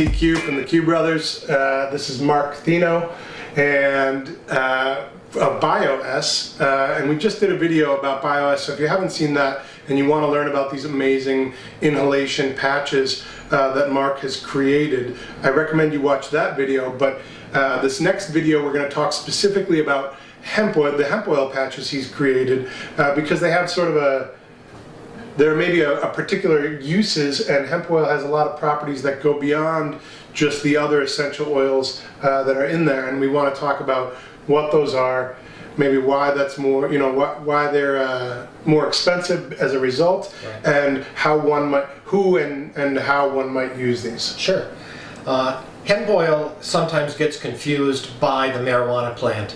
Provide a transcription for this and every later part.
TQ from the Q Brothers. This is Mark Thino and of Bioesse, and we just did a video about Bioesse. So if you haven't seen that and you want to learn about these amazing inhalation patches that Mark has created, I recommend you watch that video. But this next video we're going to talk specifically about hemp oil, the hemp oil patches he's created, because they have sort of there may be a particular uses, and hemp oil has a lot of properties that go beyond just the other essential oils that are in there, and we want to talk about what those are, maybe why that's more, why they're more expensive as a result, right, and how one might, and how one might use these. Sure. Hemp oil sometimes gets confused by the marijuana plant.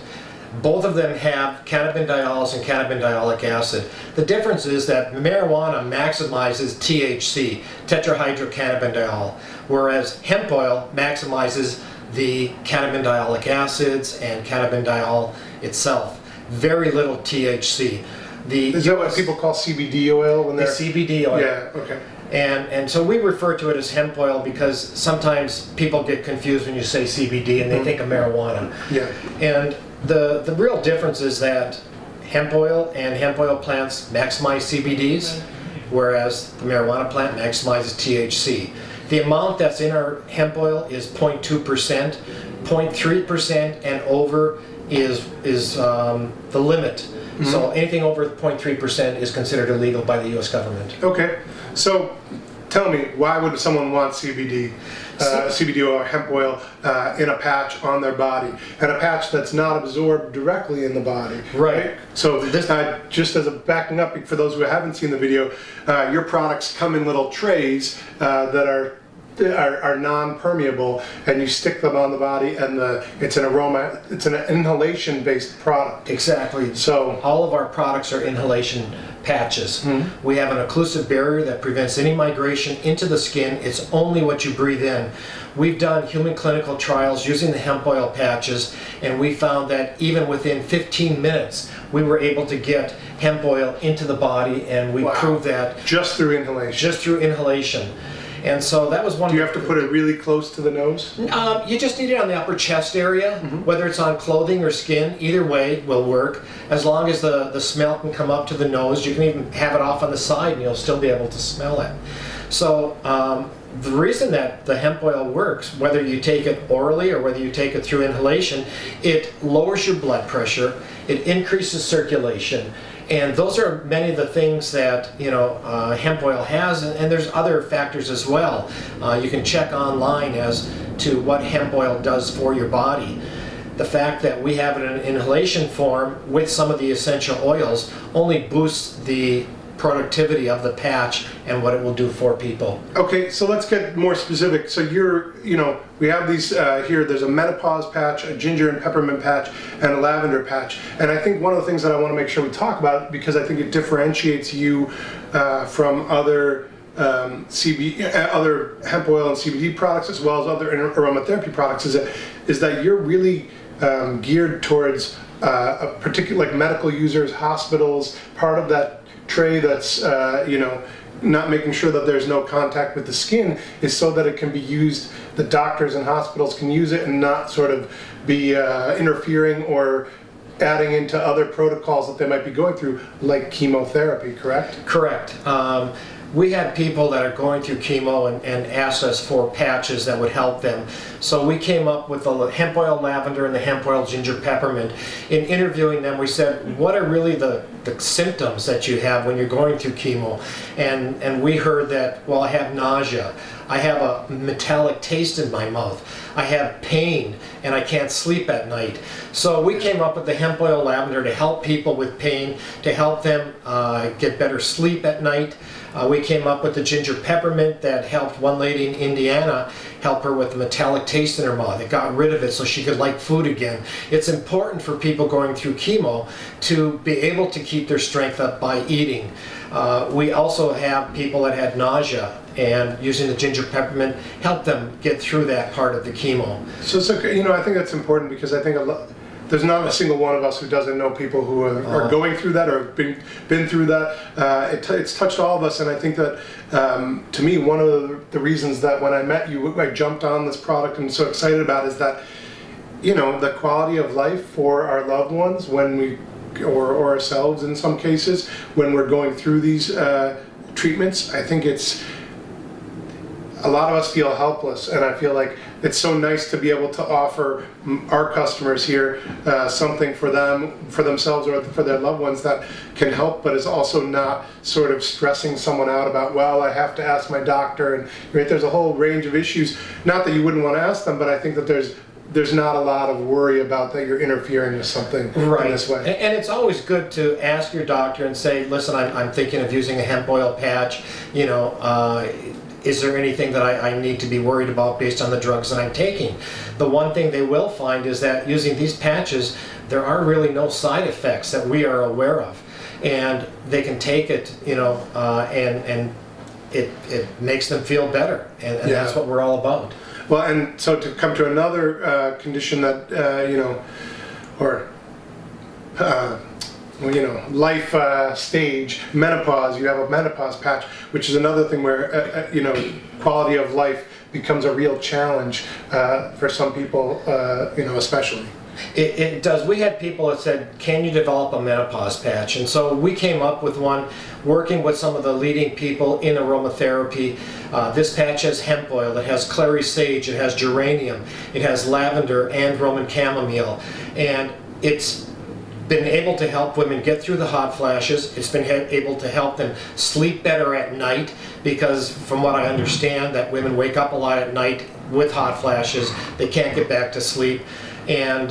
Both of them have cannabindiols and cannabidiolic acid. The difference is that marijuana maximizes THC, tetrahydrocannabidiol, whereas hemp oil maximizes the cannabidiolic acids and cannabidiol itself. Very little THC. Is that what people call CBD oil when they're... The CBD oil. Yeah, okay. And so we refer to it as hemp oil because sometimes people get confused when you say CBD and they think of marijuana. Yeah. And the real difference is that hemp oil and hemp oil plants maximize CBDs, whereas the marijuana plant maximizes THC. The amount that's in our hemp oil is 0.2%, 0.3% and over is the limit. Mm-hmm. So anything over 0.3% is considered illegal by the U.S. government. Okay, so tell me, why would someone want CBD oil or hemp oil in a patch on their body, and a patch that's not absorbed directly in the body? Right. So this, just as a backing up for those who haven't seen the video, your products come in little trays that are non-permeable, and you stick them on the body, and it's an inhalation-based product. Exactly. So all of our products are inhalation patches. Mm-hmm. We have an occlusive barrier that prevents any migration into the skin. It's only what you breathe in. We've done human clinical trials using the hemp oil patches, and we found that even within 15 minutes we were able to get hemp oil into the body, and we proved that just through inhalation. Just through inhalation. And so that was one. Do you have to put it really close to the nose? You just need it on the upper chest area, whether it's on clothing or skin. Either way will work. As long as the smell can come up to the nose, you can even have it off on the side and you'll still be able to smell it. So the reason that the hemp oil works, whether you take it orally or whether you take it through inhalation, it lowers your blood pressure, it increases circulation. And those are many of the things that hemp oil has, and there's other factors as well. You can check online as to what hemp oil does for your body. The fact that we have it in inhalation form with some of the essential oils only boosts the productivity of the patch and what it will do for people. Okay, so let's get more specific. So we have these here, there's a menopause patch, a ginger and peppermint patch, and a lavender patch. And I think one of the things that I want to make sure we talk about, because I think it differentiates you from other other hemp oil and CBD products, as well as other aromatherapy products, is that you're really geared towards a particular, like medical users, hospitals, part of that tray that's not making sure that there's no contact with the skin is so that it can be used, the doctors and hospitals can use it and not sort of be interfering or adding into other protocols that they might be going through, like chemotherapy, correct? Correct. We had people that are going through chemo and asked us for patches that would help them. So we came up with the hemp oil lavender and the hemp oil ginger peppermint. In interviewing them, we said, what are really the symptoms that you have when you're going through chemo? And we heard that, well, I have nausea, I have a metallic taste in my mouth, I have pain, and I can't sleep at night. So we came up with the hemp oil lavender to help people with pain, to help them get better sleep at night. We came up with the ginger peppermint that helped one lady in Indiana, help her with a metallic taste in her mouth. It got rid of it so she could like food again. It's important for people going through chemo to be able to keep their strength up by eating. We also have people that had nausea, and using the ginger peppermint helped them get through that part of the chemo. So I think that's important, because I think there's not a single one of us who doesn't know people who are going through that or have been through that. It's touched all of us, and I think that to me, one of the reasons that when I met you, I jumped on this product and so excited about is that, you know, the quality of life for our loved ones when we, or ourselves in some cases, when we're going through these treatments. I think it's, a lot of us feel helpless, and I feel like it's so nice to be able to offer our customers here something for them, for themselves, or for their loved ones that can help, but is also not sort of stressing someone out about, well, I have to ask my doctor, and right, there's a whole range of issues. Not that you wouldn't want to ask them, but I think that there's not a lot of worry about that you're interfering with something in this way. And it's always good to ask your doctor and say, listen, I'm thinking of using a hemp oil patch, you know, is there anything that I need to be worried about based on the drugs that I'm taking? The one thing they will find is that using these patches, there are really no side effects that we are aware of. And they can take it, you know, and it makes them feel better. And that's what we're all about. Well, and so to come to another condition that, you know, or well, you know, life stage, menopause, you have a menopause patch, which is another thing where, you know, quality of life becomes a real challenge for some people, you know, especially. It does. We had people that said, can you develop a menopause patch? And so we came up with one, working with some of the leading people in aromatherapy. This patch has hemp oil, it has clary sage, it has geranium, it has lavender and Roman chamomile. And it's been able to help women get through the hot flashes. It's been able to help them sleep better at night, because from what I understand, that women wake up a lot at night with hot flashes. They can't get back to sleep. And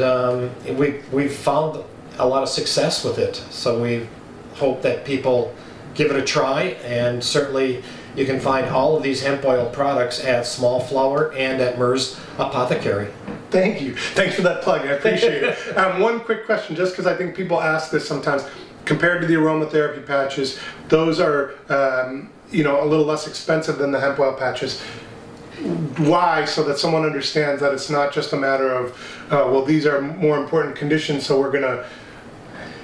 we've found a lot of success with it. So we hope that people give it a try, and certainly you can find all of these hemp oil products at Smallflower and at Mer's Apothecary. Thank you. Thanks for that plug. I appreciate it. One quick question, just because I think people ask this sometimes. Compared to the aromatherapy patches, those are you know, a little less expensive than the hemp oil patches. Why? So that someone understands that it's not just a matter of, well, these are more important conditions, so we're going to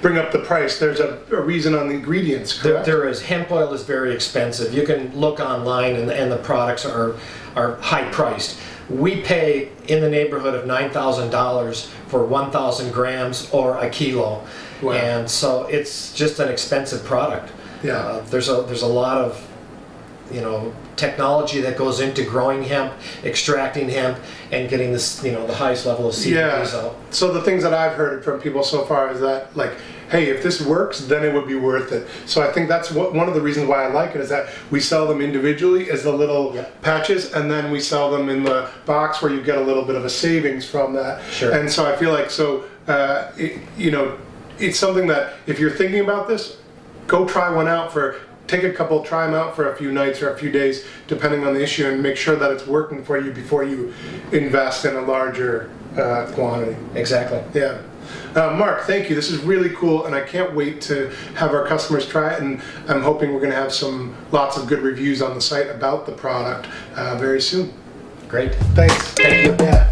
bring up the price. There's a reason on the ingredients, correct? There is. Hemp oil is very expensive. You can look online, and the products are high priced. We pay in the neighborhood of $9,000 for 1,000 grams or a kilo. Wow. And so it's just an expensive product. Yeah. There's a lot of, you know, technology that goes into growing hemp, extracting hemp, and getting this, you know, the highest level of CBDs out. So the things that I've heard from people so far is that, like, hey, if this works, then it would be worth it. So I think that's one of the reasons why I like it, is that we sell them individually as the little patches, and then we sell them in the box where you get a little bit of a savings from that. Sure. And so I feel like, so you know, it's something that if you're thinking about this, go try one out take a couple, try them out for a few nights or a few days, depending on the issue, and make sure that it's working for you before you invest in a larger quantity. Exactly. Yeah. Mark, thank you. This is really cool, and I can't wait to have our customers try it, and I'm hoping we're going to have lots of good reviews on the site about the product very soon. Great. Thanks. Thank you. Yeah.